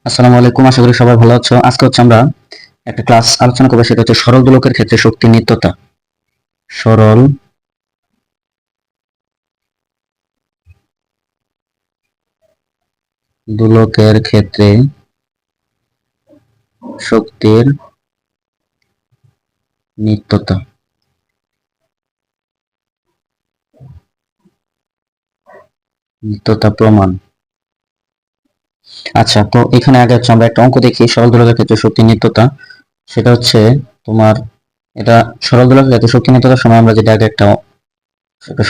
আসসালামু আলাইকুম, আশা করি সবাই ভালো আছো। আজকে আমরা একটা ক্লাস আলোচনা করবো, সেটা হচ্ছে সরল দোলকের ক্ষেত্রে শক্তির নিত্যতা। সরল দোলকের ক্ষেত্রে শক্তির নিত্যতা। নিত্যতা প্রমাণ। আচ্ছা, তো এখানে আগে আমরা একটা অঙ্ক দেখি সরল দোলকের ক্ষেত্রে শক্তির নিত্যতা। সেটা হচ্ছে তোমার এটা সরল দোলকের ক্ষেত্রে শক্তির নিত্যতার সময় আমরা যেটা আগে একটা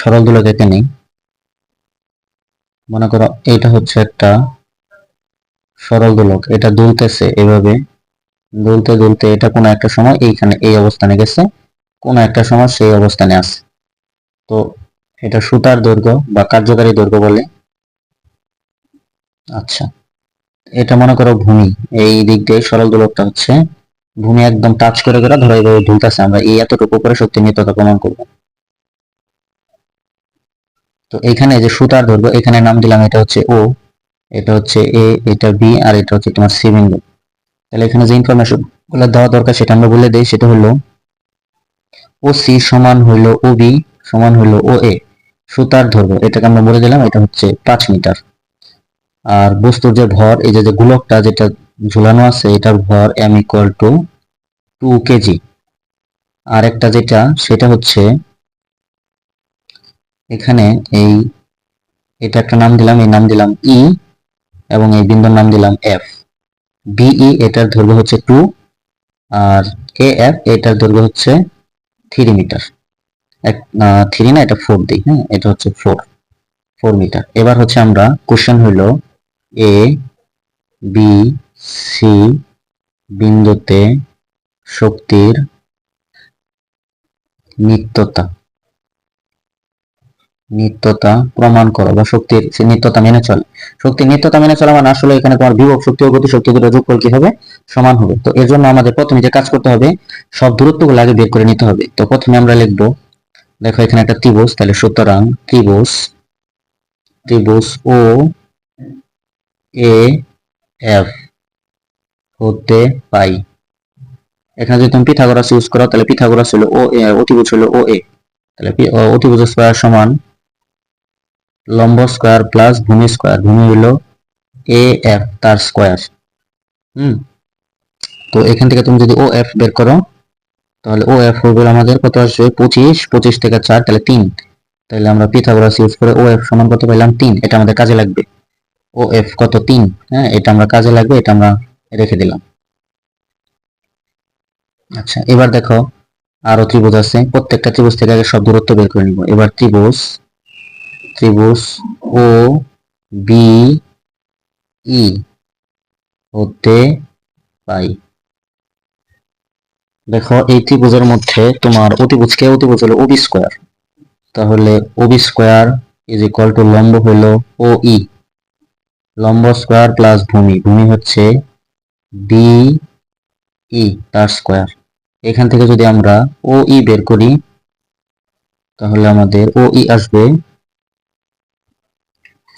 সরল দোলক এঁকে নিই। মনে করো এটা হচ্ছে একটা সরল দোলক, এটা দুলতেছে এভাবে, দুলতে দুলতে এটা কোনো একটা সময় এইখানে এই অবস্থানে গেছে, কোনো একটা সময় সেই অবস্থানে আছে। তো এটা সুতার দৈর্ঘ্য বা কার্যকারী দৈর্ঘ্য বলে। আচ্ছা, এটা মনে করো ভূমি, এই দিক দিয়ে সরল দোলকটা হচ্ছে ভূমি একদম টাচ করে করে ধরো এইভাবে ঝুলতেছে, আমরা এই এতটুকু করে শক্তি নিত্যতা প্রমাণ করব। তো এখানে যে সুতার দৈর্ঘ্য, এখানে নাম দিলাম এটা হচ্ছে ও, এটা হচ্ছে এ, এটা বি, আর এটা হচ্ছে তোমার সি বিন্দু। তাহলে এখানে যে ইনফরমেশন গুলো দেওয়া দরকার সেটা আমরা বলে দিই। সেটা হলো ও সি সমান হইলো ও বি সমান হইলো ও এ। সুতার দৈর্ঘ্য এটাকে আমরা বলে দিলাম, এটা হচ্ছে 5 মিটার। আর বস্তুর যে ভর, এই যে গোলকটা যেটা ঝুলানো আছে, এটার ভর m ইকুয়াল টু 2 কেজি। আর একটা যেটা সেটা হচ্ছে এখানে এই এটা একটা নাম দিলাম, এই নাম দিলাম ই, এবং এই বিন্দুর নাম দিলাম এফ। বিই এটার দৈর্ঘ্য হচ্ছে 2, আর এ এফ এটার দৈর্ঘ্য হচ্ছে 3 মিটার। 3 না, এটা 4 দিই। হ্যাঁ, এটা হচ্ছে 4 মিটার। এবার হচ্ছে আমরা কোশ্চেন হইল এ বি সি বিন্দুতে শক্তির নিত্যতা নিত্যতা প্রমাণ করো, বা শক্তির নিত্যতা মেনে চলে। শক্তির নিত্যতা মেনে চলা মানে আসলে এখানে তোমার বিভব শক্তি ও গতি শক্তি দুটো যোগফল কি হবে? সমান হবে। তো এর জন্য আমাদের প্রথমে যে কাজ করতে হবে, সব দূরত্বগুলো আগে বের করে নিতে হবে। তো প্রথমে আমরা লিখবো, দেখো এখানে একটা ত্রিভুজ, তাহলে সুতরাং ত্রিভুজ ত্রিভুজ ও এ এফ হতে পাই। এখানে যদি তুমি পিথাগোরাস ইউজ করো, তাহলে পিথাগোরাস হলো ও এ, অতিভুজ হলো ও এ। তাহলে অতিভুজ স্কয়ার সমান লম্ব স্কয়ার প্লাস ভূমি স্কয়ার। ভূমি হলো এ এফ তার স্কয়ার। হুম, তো এখান থেকে তুমি যদি ও এফ বের করো, তাহলে ও এফ হবে আমাদের কত আসবে? 25, 25 থেকে 4, তাহলে 3। তাহলে আমরা পিথাগোরাস ইউজ করে ও এফ সমান কত পাইলাম? 3। এটা আমাদের কাজে লাগবে। ও এফ কত? 3। হ্যাঁ, এটা আমরা কাজে লাগবে, এটা আমরা রেখে দিলাম। আচ্ছা, এবার দেখো আরো ত্রিভুজ আছে, প্রত্যেকটা ত্রিভুজ থেকে আগে সব দূরত্ব বের করে নিব। এবার ত্রিভুজ ত্রিভুজ ও বি ই হতে পাই। দেখো এই ত্রিভুজের মধ্যে তোমার অতিভুজ হলো ওবি স্কয়ার। তাহলে OB square is equal to লম্ব হলো ও ই, লম্ব স্কয়ার প্লাস ভূমি, ভূমি হচ্ছে বি ই তার স্কয়ার। এখান থেকে যদি আমরা ও ই বের করি, তাহলে আমাদের ও ই আসবে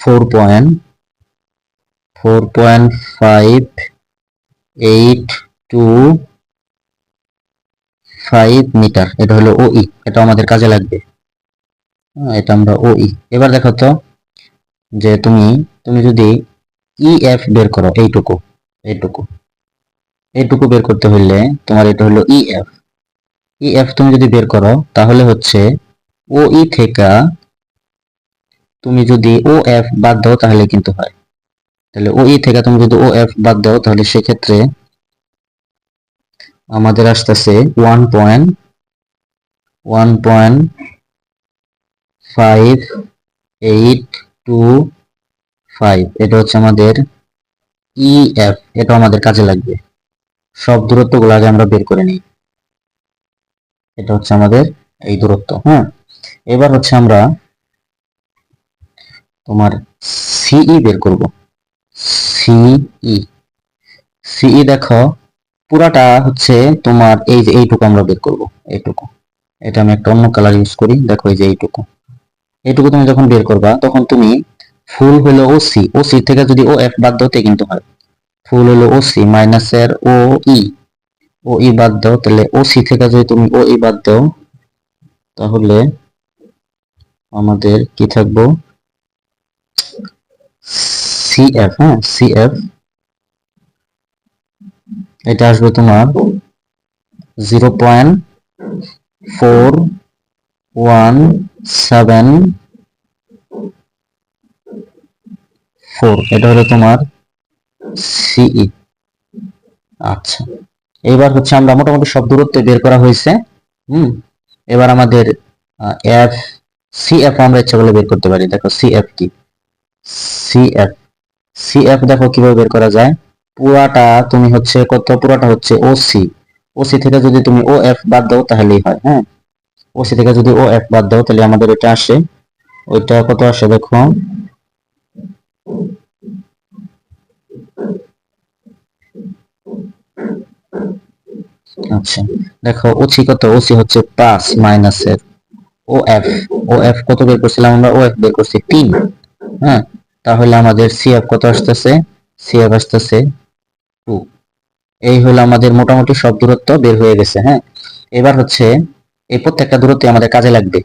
4.5825 মিটার। এটা হলো ও ই, এটা আমাদের কাজে লাগবে। এটা আমরা ও ই। এবার দেখো তো, যে তুমি তুমি যদি ই এফ বের করো, এইটুকু এইটুকু এইটুকু বের করতে হইলে তোমার এটা হলো ই এফ। ই এফ তুমি যদি বের করো, তাহলে হচ্ছে ও ই থেকে তুমি যদি ও এফ বাদ দাও তাহলে কিন্তু হয়। তাহলে ও ই থেকে তুমি যদি ও এফ বাদ দাও, তাহলে সেক্ষেত্রে আমাদের আসতেছে 1.15825। এটা হচ্ছে আমাদের ই এফ, এটা আমাদের কাজে লাগবে। সব দূরত্ব গুলো আগে আমরা বের করে নিই। এটা হচ্ছে আমাদের এই দূরত্ব। হ্যাঁ, এবার হচ্ছে আমরা তোমার সিই বের করব। সিই সিই দেখো পুরাটা হচ্ছে তোমার এই যে এইটুকু আমরা বের করব। এইটুকু, এটা আমি একটা অন্য কালার ইউজ করি। দেখো এই যে এইটুকু এইটুকু তুমি যখন বের করবা, তখন তুমি ফুল হলো ও সি থেকে যদি ও এফ বাদ দাও কিন্তু হয়। ফুল হলো ওসি মাইনাসের ও ই, ও ই বাদ দাও, তাহলে ওসি থেকে যদি তুমি ও ই বাদ দাও তাহলে আমাদের কি থাকবো সিএফ। হ্যাঁ সিএফ, এটা আসবে তোমার 0.4174, এটা হলো তোমার সিই। আচ্ছা, এবার হচ্ছে আমরা মোটামুটি সব দূরত্ব বের করা হয়েছে। এবার আমাদের এফ সিএফ আমরা ইচ্ছা করলে বের করতে পারি। দেখো সিএফ কি, সিএফ সিএফ দেখো কিভাবে বের করা যায়। পুরাটা তুমি হচ্ছে কত, পুরাটা হচ্ছে ওসি, ওসি থেকে যদি তুমি ও এফ বাদ দাও তাহলেই হয়। হ্যাঁ, ওসি থেকে যদি ও এফ বাদ দাও তাহলে আমাদের এটা আসে, ওইটা কত আসে দেখো, আচ্ছা দেখো ওসি কত, ওসি হচ্ছে 5 মাইনাসের ও এফ, ও এফ কত বের করছিলাম আমরা, ও এফ বের করছি 3। হ্যাঁ, তাহলে আমাদের সিএফ কত আসতেছে, সিএফ আসতেছে 2। এই হলো আমাদের মোটামুটি সব দূরত্ব বের হয়ে গেছে। হ্যাঁ, এবার হচ্ছে এই প্রত্যেকটা দূরত্ব আমাদের কাজে লাগবে।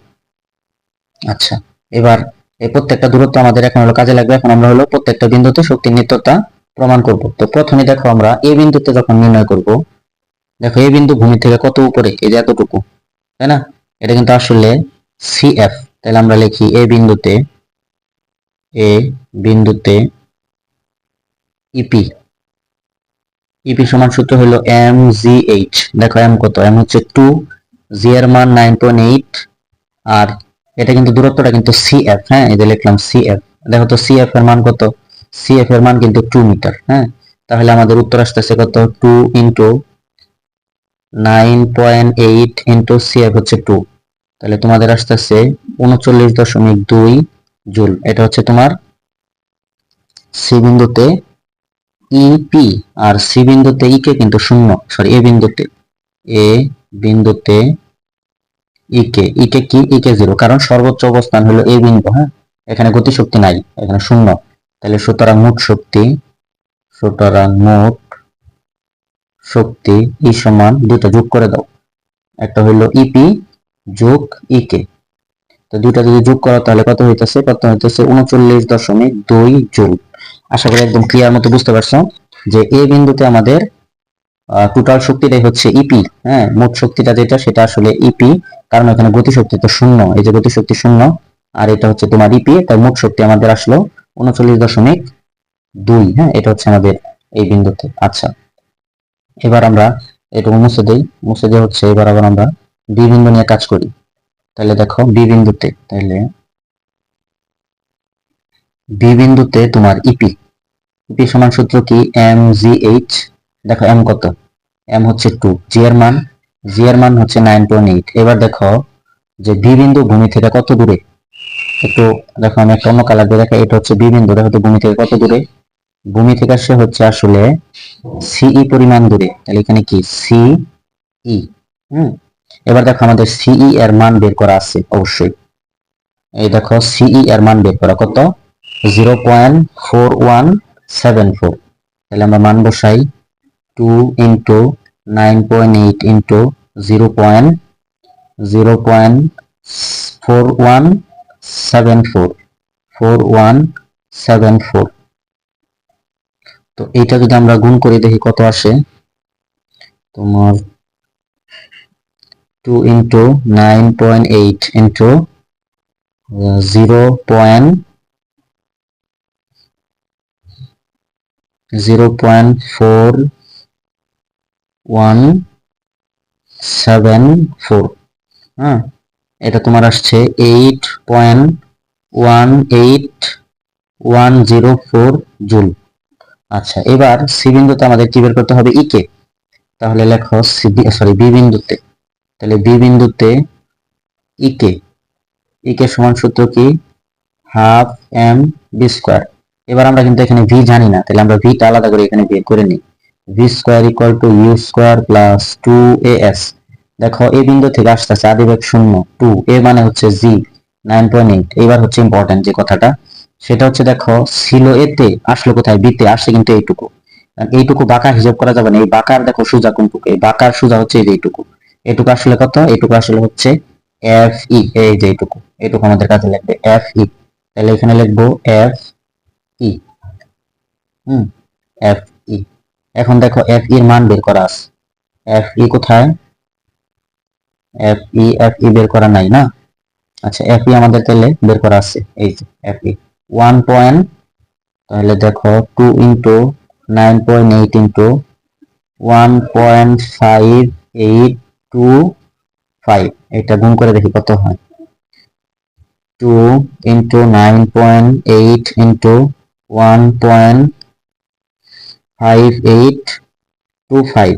আচ্ছা, এবার এই প্রত্যেকটা দূরত্ব আমাদের এখন হলো কাজে লাগবে। এখন আমরা হলো প্রত্যেকটা বিন্দুতে শক্তির নিত্যতা প্রমাণ করব। তো প্রথমে দেখো আমরা এই বিন্দুতে যখন নির্ণয় করব, দেখো এই বিন্দু ভূমি থেকে কত উপরে, এই যে এতটুকু, তাই না, এটা কিন্তু আসলে সিএফ। তাহলে আমরা লিখি এ বিন্দুতে, এ বিন্দুতে ইপি, ইপি সমান সূত্র হলো এম জি এইচ। দেখো এম কত, এম হচ্ছে 2, জি এর মান 9.8, আর এটা কিন্তু দূরত্বটা কিন্তু সিএফ। হ্যাঁ, এই যে লিখলাম সিএফ। দেখো তো সিএফ এর মান কত, সিএফ এর মান কিন্তু 2 মিটার। হ্যাঁ, তাহলে আমাদের উত্তর আসতেছে কত, 2 ইন্টু 9.8 ইন্টু সিএফ হচ্ছে 2, তাহলে তোমাদের আসতেছে 39.2 জুল। এটা হচ্ছে তোমার সি বিন্দুতে ইপি, আর সি বিন্দুতে ইকে কিন্তু শূন্য, সরি এ বিন্দুতে, এ বিন্দুতে ইকে, ইকে কি, ইকে 0, কারণ সর্বোচ্চ অবস্থান হলো এ বিন্দু। হ্যাঁ, এখানে গতিশক্তি নাই, এখানে শূন্য। তাহলে সুতরাং মোট শক্তি, সুতরাং মোট শক্তি ই সমান, দুটো যোগ করে দাও, একটা হলো ইপি যোগ ইকে, তো দুটা যদি যোগ করো তাহলে কত হইতেছে, কত হইতেছে 39.2 জুল। আশা করি একদম ক্লিয়ার মতো বুঝতে পারছো যে এ বিন্দুতে আমাদের টোটাল শক্তিটাই হচ্ছে ইপি। হ্যাঁ, মোট শক্তিটা যেটা সেটা আসলে ইপি, কারণ এখানে গতিশক্তি তো শূন্য, এই যে গতিশক্তি শূন্য, আর এটা হচ্ছে তোমার ইপি, তাই মোট শক্তি আমাদের আসলো 39.2। হ্যাঁ, এটা হচ্ছে আমাদের এই বিন্দুতে। আচ্ছা, এবার আমরা এটা মুছে দেই, মুছে দিয়ে হচ্ছে এবার আবার আমরা বি বিন্দু নিয়ে কাজ করি। তাহলে দেখো বি বিন্দুতে, তাহলে বি বিন্দুতে তোমার ইপি, ইপি সমান সূত্র কি, এম জি এইচ। দেখো এম কত, এম হচ্ছে 2, জি এর মান, জি এর মান হচ্ছে 9.8। এবার দেখো যে বি বিন্দু ভূমি থেকে কত দূরে, একটু দেখো আমি একটা অন্য কালার দিয়ে দেখো, এটা হচ্ছে বি বিন্দু, দেখো তো ভূমি থেকে কত দূরে, ভূমি থেকে সে হচ্ছে আসলে সিই পরিমাণ দূরে, তাহলে এখানে কি সিই। এবার দেখো আমাদের সিই এর মান বের করা আছে অবশ্যই, এই দেখো সিই এর মান বের করা কত, 0.4174, তাহলে আমরা মান বসাই 2 ইন্টু 9.8 ইন্টু 0.4174, তো এইটা যদি আমরা গুণ করি দেখি কত আসে, তোমার 2 ইন্টু 9.8 ইন্টু 0.4174। হ্যাঁ, এটা তোমার আসছে 8.18104 জুল। আচ্ছা, এবার সি বিন্দুতে আমাদের কি বের করতে হবে, ইকে। তাহলে লেখো সরি বি বিন্দুতে, তাহলে বি বিন্দুতে ইকে, ইকে সমান সূত্র কি, হাফ এম বি স্কোয়ার। এবার আমরা কিন্তু এখানে ভি জানি না, তাহলে আমরা ভিটা আলাদা করে এখানে বের করে নিই, V square equal to U square plus 2as। দেখো এই বিন্দু থেকে আসতেছে আদিবেগ 0, 2 এ মানে হচ্ছে জি 9.8। এবার হচ্ছে ইম্পর্টেন্ট যে কথাটা, সেটা হচ্ছে দেখো ছিল এতে, আসলো কোথায়, বিতে, আসছে কিন্তু এইটুকু। আর এইটুকু বাঁকা হিসাব করা যাবে না, এই বাঁকার দেখো সোজা কোনটুকু, এই বাঁকার সোজা হচ্ছে এই যে এইটুকু, এটুকু আসলে কত, এটুকু আসলে হচ্ছে এফ ই, এই যে এইটুকু, এটুকু আমাদের কাছে লাগবে এফ ই। তাহলে এখানে লিখবো এফ ই, হুম, এফ ই। এখন দেখো এফ এর মান বের করা আছে, এফ ই কোথায়, এফ ই বের করা নাই না, আচ্ছা এফ ই আমাদের তাহলে বের করা আছে, এই যে এফ ই 1 তাহলে দেখো 2 ইন্টু 9.8 ইন্টু 1.5825, এটা গুণ করে দেখি কত হয়, 2 ইন্টু 9.8 ইন্টু 1.5825,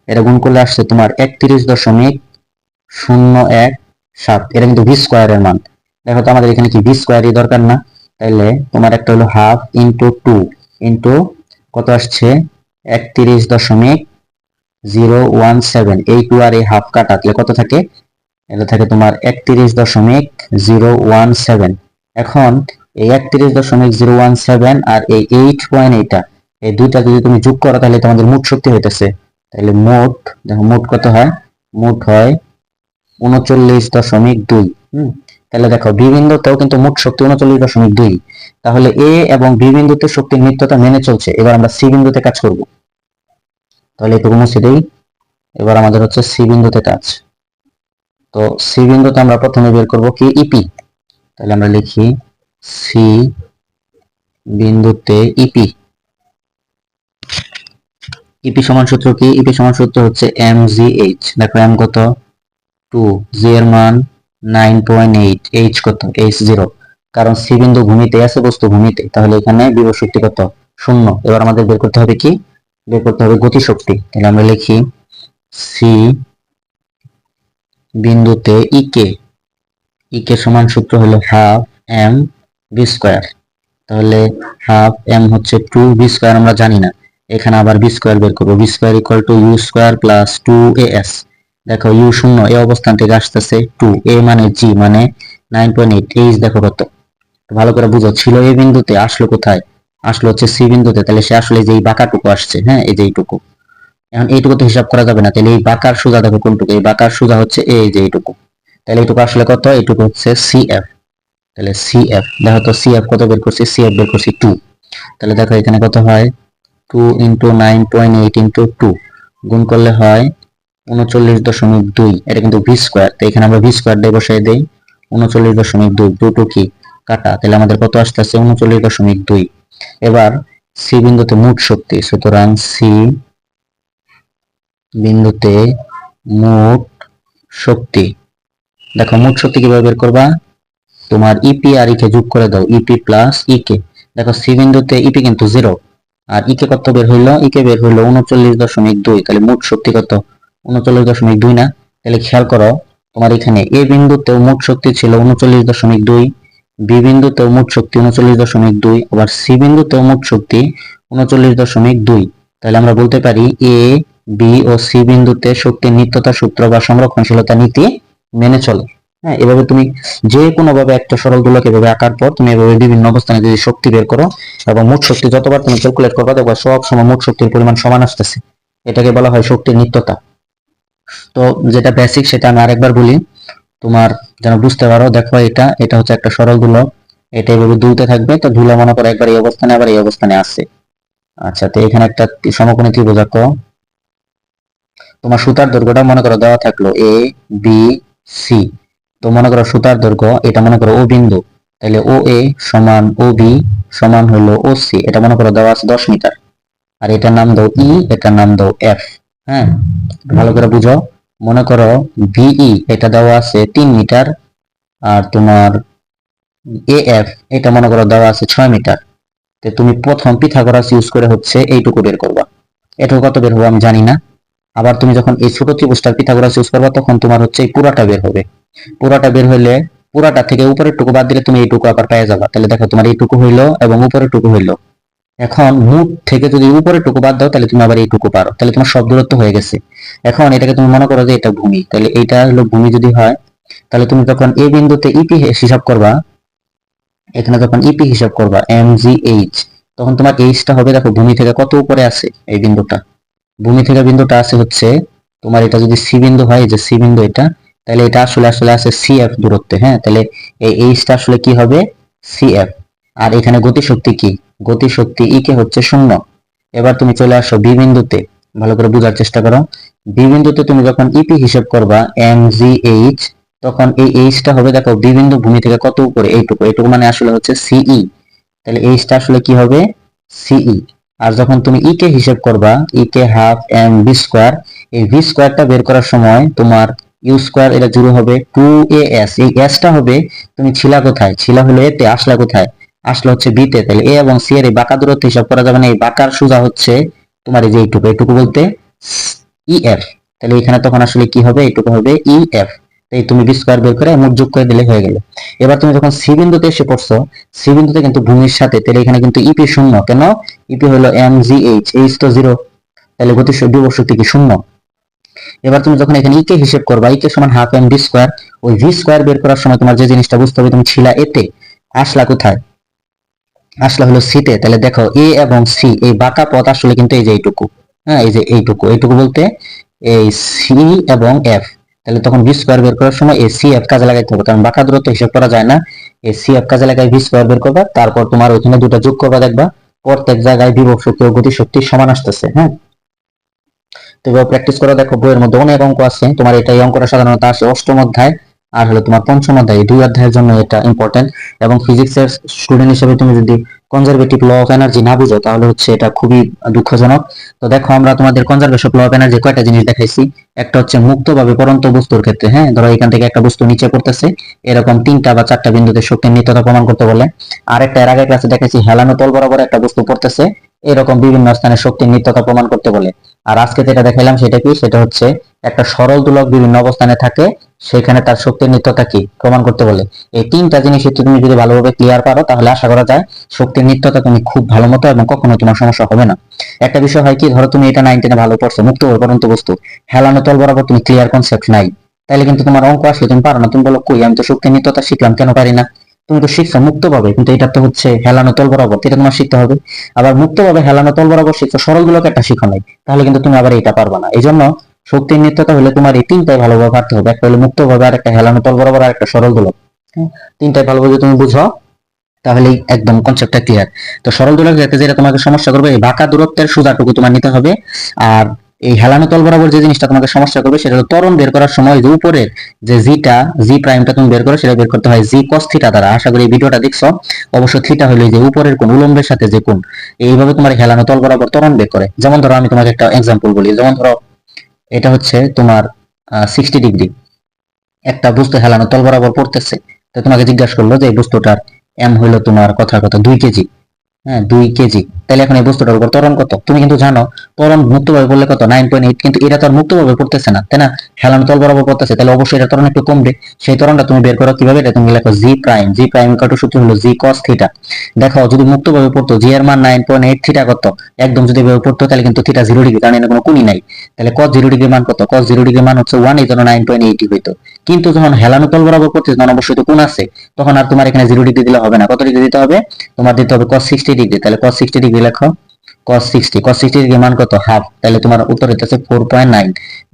এটা গুণ করলে আসছে তোমার 31.017, এটা কিন্তু ভি স্কোয়ারের মান। দেখো তো আমাদের এখানে কি ভি স্কোয়ারই দরকার না, তাইলে তোমার একটা হলো হাফ ইন্টু 2 ইন্টু কত আসছে 31.017, এই 2 আর এই হাফ কাটালে কত থাকে, এটা থাকে তোমার 31.017। এখন এই 31.017 আর এই 8.8, এই দুইটা যদি তুমি যোগ করো তাহলে তোমাদের মোট শক্তি হইতেছে, তাহলে মোট দেখো মোট কত হয়, মোট হয় 39.2। তাহলে দেখো বি বিন্দুতেও কিন্তু মোট শক্তি 39.2, তাহলে এ এবং বি বিন্দুতে শক্তির নিত্যতা মেনে চলছে। এবার আমরা সি বিন্দুতে কাজ করব, তাহলে এটুকু মুছে দেই। এবার আমাদের হচ্ছে সি বিন্দুতে কাজ। তো সি বিন্দুতে আমরা প্রথমে বের করব কি ইপি, তাহলে আমরা লিখি সি বিন্দুতে ইপি, ইপি সমান সূত্র কি, ইপি সমান সূত্র হচ্ছে এম জি এইচ। দেখো এম কত 2, জি এর মান 9.8, এইচ কত এইচ 0, কারণ সি বিন্দু ভূমিতে আছে, বস্তু ভূমিতে, তাহলে এখানে বিভব শক্তি কত 0। এবার আমাদের বের করতে হবে কি, বের করতে হবে গতি শক্তি। তাহলে আমরা লিখি সি বিন্দুতে ইকে, ইকে সমান সূত্র হলো হাফ এম বি স্কোয়ার, তাহলে হাফ এম হচ্ছে 2 বি স্কোয়ার আমরা জানি না, এখানে আবার বি স্কোয়ার বের করবো, B square equal to U square plus 2as। দেখো ইউ শূন্য, এই অবস্থান থেকে আসতেছে 2, এ মানে জি মানে 9.8, এইচ দেখো কত, ভালো করে বুঝো, ছিল এ বিন্দুতে, আসলো কোথায়, আসলো হচ্ছে সি বিন্দুতে, তাহলে সে আসলে যে এই বাঁকাটুকু আসছে, হ্যাঁ এই যে এইটুকু, এখন এইটুকু তো হিসাব করা যাবে না, তাহলে এই বাঁকার সোজা দেখো কোনটুকু, এই বাঁকার সোজা হচ্ছে এই যে এইটুকু, তাহলে এইটুকু আসলে কত, এইটুকু হচ্ছে সিএফ। তাহলে সিএফ দেখো তো, সিএফ কত বের করছি, সিএফ বের করছি 2, তাহলে দেখো এখানে কত হয় 2 ইন্টু 9.8 ইন্টু 2, গুণ করলে হয় 39.2, এটা কিন্তু ভি স্কোয়ার, তো এখানে আমরা ভি স্কোয়ার দিয়ে বসাই দেই 39.2, 2 কি কাটা, তাহলে আমাদের কত আসতেছে 39.2। এবার সি বিন্দুতে মোট শক্তি, সুতরাং সি বিন্দুতে মোট শক্তি, দেখো মোট শক্তি কিভাবে বের করবা, তোমার ইপি আর ইকে যোগ করে দাও, ইপি প্লাস ইকে। দেখো সি বিন্দুতে ইপি কিন্তু 0, আর ইকে কত বের হইলো, ইকে বের হইলো 39.2, তাহলে মোট শক্তি কত 39.2 না। তাহলে খেয়াল করো তোমার এখানে এ বিন্দুতেও মোট শক্তি ছিল 39.2, বি বিন্দুতেও মোট শক্তি 39.2, আবার সি বিন্দুতেও মোট শক্তি 39.2। তাহলে আমরা বলতে পারি এ বি ও সি বিন্দুতে শক্তির নিত্যতা সূত্র বা সংরক্ষণশীলতা নীতি মেনে চলে। হ্যাঁ, এভাবে তুমি যে কোনো ভাবে একটা সরল দোলক এভাবে আঁকার পর তুমি এভাবে বিভিন্ন অবস্থানে যদি শক্তি বের করো এবং মোট শক্তি যতবার তুমি ক্যালকুলেট করবা দেখবা সব সময় মোট শক্তির পরিমাণ সমান আসতেছে, এটাকে বলা হয় শক্তির নিত্যতা। তো যেটা বেসিক সেটা আমি আরেকবার বলি তোমার যেন বুঝতে পারো। দেখো এটা এটা হচ্ছে একটা সরল দোলক, এটা এভাবে দুলতে থাকবে, তো ধুলা মনে করো একবার এই অবস্থানে আবার এই অবস্থানে আসছে। আচ্ছা, তো এখানে একটা সমকোণী ত্রিভুজ আঁকো, তোমার সুতার দৈর্ঘ্যটা মনে করো দেওয়া থাকলো এ বি সি, তো মনে করো সুতার দৈর্ঘ্য এটা মনে করো ও বিন্দু, তাহলে ও এ সমান ও বি সমান হলো ও সি, এটা মনে করো দেওয়া আছে 10 মিটার, আর এটার নাম দাও ই, এটার নাম দাও এফ। হ্যাঁ, ভালো করে বুঝো, মনে করো ভিই এটা দেওয়া আছে 3 মিটার, আর তোমার এ এফ এটা মনে করো দেওয়া আছে 6 মিটার। তো তুমি প্রথম পিথাগোরাস ইউজ করে হচ্ছে এইটুকু বের করবা, এটুকু কত বের হবে আমি জানি না। আবার তুমি যখন এই ছোট ত্রিভুজটার পিথাগোরাস ইউজ করবা তখন তোমার হচ্ছে এই পুরাটা বের হবে, পুরাটা বের হইলে পুরাটা থেকে উপরের টুকু বাদ দিলে তুমি এইটুকু আবার পেয়ে যাবা। তাহলে দেখো তোমার এইটুকু হইলো এবং উপরের টুকু হইলো, এখন মুখ থেকে যদি উপরের টুকু বাদ দাও তাহলে তুমি আবার এইটুকু পারো, তাহলে তোমার সব দূরত্ব হয়ে গেছে। এখন এটাকে তুমি মনে করো যে এটা ভূমি, তাহলে এইটা হলো ভূমি যদি হয়, তাহলে তুমি যখন এই বিন্দুতে ইপি হিসাব করবা, এখানে যখন ইপি হিসাব করবা এম জি এইচ, তখন তোমার এইচটা হবে, দেখো ভূমি থেকে কত উপরে আছে এই বিন্দুটা, ভূমি থেকে বিন্দুটা আছে হচ্ছে তোমার, এটা যদি সি বিন্দু হয়, এই যে সি বিন্দু এটা, তাহলে এটা আসলে আসলে আছে সিএফ দূরত্বে। হ্যাঁ, তাহলে এই এইচটা আসলে কি হবে, সিএফ। আর এখানে গতিশক্তি কি, গতিশক্তি ই কে হচ্ছে 0। এবার তুমি চলে আসো বি বিন্দুতে, ভালো করে বোঝার চেষ্টা করো। বি বিন্দুতে তুমি যখন ইপি হিসেব করবা এম জি এইচ, তখন এই এইচটা হবে, দেখো বি বিন্দু ভূমি থেকে কত উপরে, এইটুকু, এইটুকু মানে আসলে হচ্ছে সিই। তাহলে এইচটা আসলে কি হবে, সিই। আর যখন তুমি ই কে হিসেব করবা, ই কে হাফ এম বি স্কোয়ার, এই ভি স্কোয়ারটা বের করার সময় তোমার ইউ স্কোয়ার এটা জুড়ে হবে 2as, এই এসটা হবে, তুমি ছিলা কোথায়, ছিলা হলো এতে, আসলা কোথায়, আসলে হচ্ছে বিতে। তাহলে এ এবং সি এর এই বাঁকা দূরত্ব হিসাব করা যাবে না, এই বাঁকার সোজা হচ্ছে তোমার এই যে এইটুকু, এইটুকু বলতে ই এফ। তাহলে এখানে তখন আসলে কি হবে, এইটুকু হবে ই এফ। তাই তুমি বি স্কোয়ার বের করে মোট যোগ করে দিলে হয়ে গেল। এবার তুমি যখন সি বিন্দুতে এসে পড়ছো, সি বিন্দুতে কিন্তু ভূমির সাথে, তাহলে এখানে কিন্তু ইপি শূন্য, কেন, ইপি হলো এম জি এইচ, এইচ তো জিরো, তাহলে বিভব শক্তি কি শূন্য। এবার তুমি যখন এখানে ই কে হিসেব করবা, ই কে সমান হাফ এম ভি স্কোয়ার, ওই ভি স্কোয়ার বের করার সময় তোমার যে জিনিসটা বুঝতে হবে, তুমি ছিলা এতে, আসলা কোথায়, আসলা হলো সিতে। তাহলে দেখো এ এবং সি এই বাঁকা পথ আসলে কিন্তু এই যে এইটুকু, হ্যাঁ এই যে এইটুকু, এইটুকু বলতে এই সি এবং এফ। তাহলে তখন ভি স্কোয়ার বের করার সময় এই সি এফ কাজে লাগাইতে হবে, কারণ বাঁকা দূরত্ব হিসাব করা যায় না। এই সি এফ কাজে লাগাই ভি স্কোয়ার বের করবা, তারপর তোমার ওইখানে দুটো যোগ করবা, দেখবা প্রত্যেক জায়গায় বিভব শক্তি ও গতি শক্তি সমান আসতেছে। হ্যাঁ, তো এবার প্র্যাকটিস করে দেখো, বইয়ের মধ্যে অনেক অঙ্ক আছে, তোমার এটা এই অঙ্কটা সাধারণত আসে অষ্টম অধ্যায় আর হলো তোমার পঞ্চম অধ্যায়, এই দুই অধ্যায়ের জন্য এটা ইম্পর্টেন্ট। এবং ফিজিক্সের স্টুডেন্ট হিসেবে তুমি যদি কনজারভেটিভ ল অফ এনার্জি না বুঝো, তাহলে হচ্ছে এটা খুবই দুঃখজনক। তো দেখো আমরা তোমাদের কনজারভেশন ল অফ এনার্জি কয়টা জিনিস দেখাইছি। একটা হচ্ছে মুক্তভাবে পড়ন্ত বস্তুর ক্ষেত্রে, হ্যাঁ ধরো এখান থেকে একটা বস্তু নিচে পড়তেছে, এরকম 3টা বা 4টা বিন্দুতে শক্তির নিত্যতা প্রমাণ করতে বলে। আর একটা এর আগের ক্লাসে দেখাইছি হেলানো তল বরাবর একটা বস্তু পড়তেছে, এরকম বিভিন্ন স্থানে শক্তির নিত্যতা প্রমাণ করতে বলে। আর আজকে যেটা দেখাইলাম সেটা কি, সেটা হচ্ছে একটা সরল দোলক বিভিন্ন অবস্থানে থাকে, সেখানে তার শক্তির নিত্যতা কি প্রমাণ করতে বলে। এই 3টা জিনিস তুমি যদি ভালোভাবে ক্লিয়ার পারো, তাহলে আশা করা যায় শক্তির নিত্যতা তুমি খুব ভালো মতো এবং কখনো তোমার সমস্যা হবে না। একটা বিষয় হয় কি, ধরো তুমি এটা 9-10 ভালো পড়ছো, মুক্ত পরন্ত বস্তু হেলানো তল বরাবর তুমি ক্লিয়ার কনসেপ্ট নাই, তাহলে কিন্তু তোমার অঙ্ক আসলে তুমি পারো না। তুমি বলো কই, আমি তো শক্তির নিত্যতা শিখলাম, কেন পারি না। তুমি তো শিখছো মুক্ত ভাবে, কিন্তু এটা তো হচ্ছে হেলানো তল বরাবর, এটা তোমার শিখতে হবে। আবার মুক্ত ভাবে হেলানো তল বরাবর শিখছো, সরল গুলোকে একটা শিখো নাই, তাহলে কিন্তু তুমি আবার এটা পারবা না। এই জন্য শক্তির নিত্যতা হলে তোমার এই 3টাই ভালোভাবে পারতে হবে, একটা হলো মুক্ত ভাবে, আর একটা হেলানো তল বরাবর, আর একটা সরল দোলক। 3টাই ভালোভাবে তুমি বুঝো, তাহলেই একদম কনসেপ্টটা ক্লিয়ার। তো সরল দোলকের ক্ষেত্রে যেটা তোমাকে সমস্যা করবে, এই বাঁকা দূরত্বের সোজাটুকু তোমার নিতে হবে। আর এই হেলানো তল বরাবর যে জিনিসটা তোমাকে সমস্যা করবে, সেটা হলো ত্বরণ বের করার সময় যে উপরের যে জিটা, জি প্রাইমটা তুমি বের করো, সেটা বের করতে হয় জি কস থিটা দ্বারা। আশা করি এই ভিডিওটা দেখছো। অবশ্য থিটা হলো যে উপরের কোণ উলম্বের সাথে যে কোণ, এইভাবে তোমার হেলানো তল বরাবর ত্বরণ বের করে। যেমন ধরো আমি তোমাকে একটা এক্সাম্পল বলি, যেমন ধরো এটা হচ্ছে তোমার 60 ডিগ্রি একটা বস্তু হেলানো তল বরাবর পড়তেছে। তো তোমাকে জিজ্ঞাসা করলো যে এই বস্তুটার এম হইলো তোমার কথার কথা 2 কেজি, হ্যাঁ 2 কেজি, তাহলে এখন এই বস্তুটার উপর ত্বরণ কত, তুমি কিন্তু জানো ত্বরণ মুক্তভাবে পড়লে কত 9.8, কিন্তু এটা তো আর মুক্তভাবে পড়তেছে না, তাই না, হেলানো তল বরাবর পড়তেছে, তাহলে অবশ্যই এটা ত্বরণ একটু কমবে। সেই ত্বরণটা তুমি বের করো কিভাবে, এটা তুমি লেখো জি প্রাইম, জি প্রাইম ইকুয়াল সূত্র হলো জি কস থিটা। দেখো যদি মুক্তভাবে পড়তো, জি এর মান 9.8, থিটা কত, একদম যদি এভাবে পড়তো, তাহলে কিন্তু থিটা 0 ডিগ্রি, কারণ এর কোনো কোণই নাই। তাহলে cos 0 ডিগ্রির মান কত, cos 0 ডিগ্রির মান হচ্ছে 1, এই জন্য 9.8 হইতো। কিন্তু যখন হেলানো তল বরাবর পড়তেছে, তখন অবশ্যই তো কোণ আছে, তখন আর তোমার এখানে 0 ডিগ্রি দিলে হবে না, কত ডিগ্রি দিতে হবে, তোমার দিতে হবে cos 60 ডিগ্রি। তাহলে cos 60 ডিগ্রি লেখো, cos 60 ডিগ্রি মান কত, হাফ, তাহলে তোমার উত্তর হইতেছে 4.9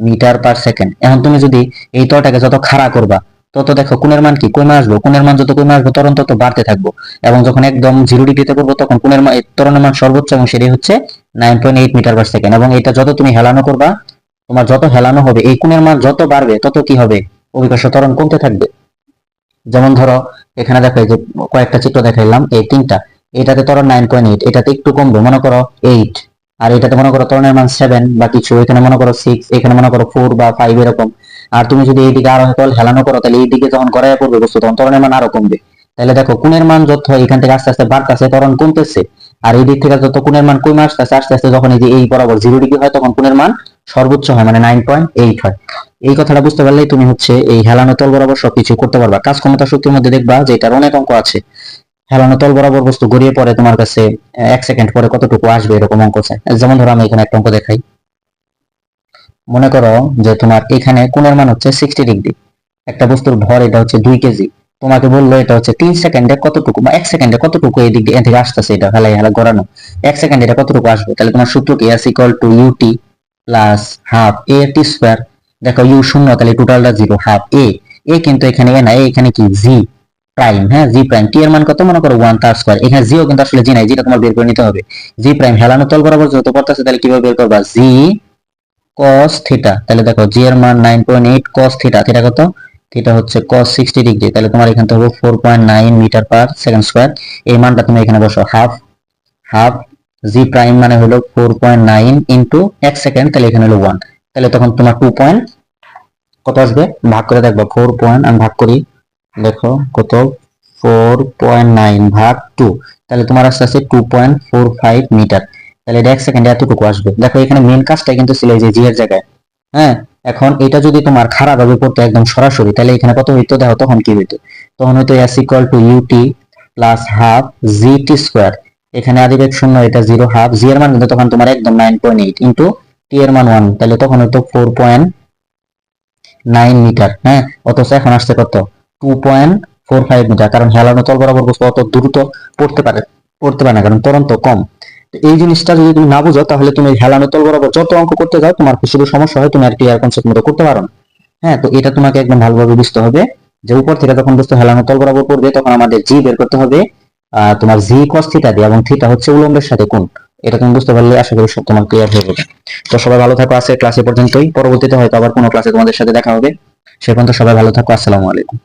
মিটার পার সেকেন্ড। এখন তুমি যদি এই তলটাকে যত খাড়া করবা, তত দেখো কোণের মান কি কমে আসবে, কোণের মান যত কমে আসবে ত্বরণ তত বাড়তে থাকবো, এবং যখন একদম 0 ডিগ্রিতে পড়বো, তখন কোণের মান, ত্বরণের মান সর্বোচ্চ, এবং সেটাই হচ্ছে 9.8 মিটার পার সেকেন্ড। এবং এটা যত তুমি হেলানো করবা, তোমার যত হেলানো হবে, এই কোণের মান যত বাড়বে, তত কি হবে, অভিকর্ষ ত্বরণ কমতে থাকবে। যেমন ধরো এখানে দেখো, এই যে কয়েকটা চিত্র দেখাইলাম, এই 3টা, এটাতে ত্বরণ 9.8, এটাতে একটু কমবে, মনে করো 8, আর এটাতে মনে করো ত্বরণের মান 7 বা কিছু, এখানে মনে করো 6, এখানে মনে করো 4 বা 5 এরকম। আর তুমি যদি এইদিকে আরো তল হেলানো করো, তাহলে এইদিকে যখন গড়াইয়া পড়বে বস্তু, তখন ত্বরণের মান আরো কমবে। তাহলে দেখো কোণের মান যত এখান থেকে আস্তে আস্তে বাড়তেছে, ত্বরণ কমতেছে, আর এই দিক থেকে যত কোণের মান কমে আসতেছে আস্তে আস্তে, যখন এই যে এই বরাবর 0 ডিগ্রি হয়, তখন কোণের মান সর্বোচ্চ হয়, মানে 9.8 হয়। এই কথাটা বুঝতে পারলেই তুমি হচ্ছে এই হেলানো তল বরাবর সবকিছু করতে পারবা। কাজ ক্ষমতা শক্তির মধ্যে দেখবা যে এটার অনেক অঙ্ক আছে, হেলানো তল বরাবর বস্তু গড়িয়ে পড়ে তোমার কাছে 1 সেকেন্ড পরে কতটুকু আসবে, এরকম অঙ্ক চাই। যেমন ধরো আমি এখানে একটা অঙ্ক দেখাই, মনে করো যে তোমার এখানে কোণের মান হচ্ছে 60 ডিগ্রি, একটা বস্তুর ভর এটা হচ্ছে 2 কেজি, তোমাকে বললো এটা হচ্ছে 3 সেকেন্ডে কতটুকু বা 1 সেকেন্ডে কতটুকু এই দিক দিয়ে এ থেকে আসতেছে, এটা হেলাই হেলা গড়ানো 1 সেকেন্ডে এটা কতটুকু আসবে। তাহলে তোমার সূত্র কি, s equal to UT plus half A T square. দেখো ইউ শূন্য, তাহলে টোটালটা জিরো, হাফ এ, এ কিন্তু এখানে এ না, এখানে কি জি প্রাইম, হ্যাঁ জি প্রাইম, টি এর মান কত মনে করো 1 তার স্কয়ার, এখানে জিও কিন্তু আসলে জি নাই, জিটা তোমার বের করে নিতে হবে। জি প্রাইম হেলানো তল বরাবর যত করতেছে, তাহলে কিভাবে বের করবা, জি cos থিটা, তাহলে দেখো জি এর মান 9.8 cos থিটা, থিটা কত, থিটা হচ্ছে cos 60 ডিগ্রি, তাহলে তোমার এখান থেকে হবে 4.9 মিটার পার সেকেন্ড স্কয়ার। এই মানটা তুমি এখানে বসো, হাফ হাফ জি প্রাইম মানে হলো 4.9 ইনটু 1 সেকেন্ড, তাহলে এখানে হলো 1, তাহলে তখন তোমার 2 পয়েন্ট কত আসবে, ভাগ করে দেখবো 4 পয়েন্ট, আমি ভাগ করি, দেখো কত 4.9 ভাগ 2, তাহলে তোমার আস্তে আস্তে 2.45 মিটার, তাহলে এটা 1 সেকেন্ডে এতটুকু আসবে। দেখো এখানে মেন কাজটা কিন্তু ছিল এই যে জি এর জায়গায়, হ্যাঁ। এখন এটা যদি তোমার খারাপ ভাবে পড়তো একদম সরাসরি, তাহলে এখানে কত হইতো দেখো, তখন কি হইতো, তখন হইতো s equal to UT plus half G T square, এখানে আদিবেগ শূন্য, এটা জিরো, হাফ জি এর মান কিন্তু তখন তোমার একদম 9.8 ইনটু টি এর মান 1, তাহলে তখন হইতো 4.9 মিটার, হ্যাঁ। অথচ এখন আসছে কত, 2.45 মিটার, কারণ হেলানো তল বরাবর বস্তু অত দ্রুত পড়তে পারে না, কারণ ত্বরণ তো কম। তো এই জিনিসটা যদি তুমি না বুঝো, তাহলে তুমি হেলানো তল বরাবর যত অঙ্ক করতে যাও তোমার শুধু সমস্যা হয়, তুমি আর ক্লিয়ার কনসেপ্ট মতো করতে পারো না, হ্যাঁ। তো এটা তোমাকে একদম ভালোভাবে বুঝতে হবে যে উপর থেকে যখন বস্তু হেলানো তল বরাবর পড়বে, তখন আমাদের জি বের করতে হবে তোমার জি cos থিটা দিয়ে, এবং থিটা হচ্ছে উলম্বের সাথে কোণ। এটা তুমি বুঝতে পারলে আশা করি সব তোমার ক্লিয়ার হয়ে যাবে। তো সবাই ভালো থাকো, আজকের ক্লাসে পর্যন্তই, পরবর্তীতে হয়তো আবার কোনো ক্লাসে তোমাদের সাথে দেখা হবে। সে পর্যন্ত সবাই ভালো থাকো, আসসালামু আলাইকুম।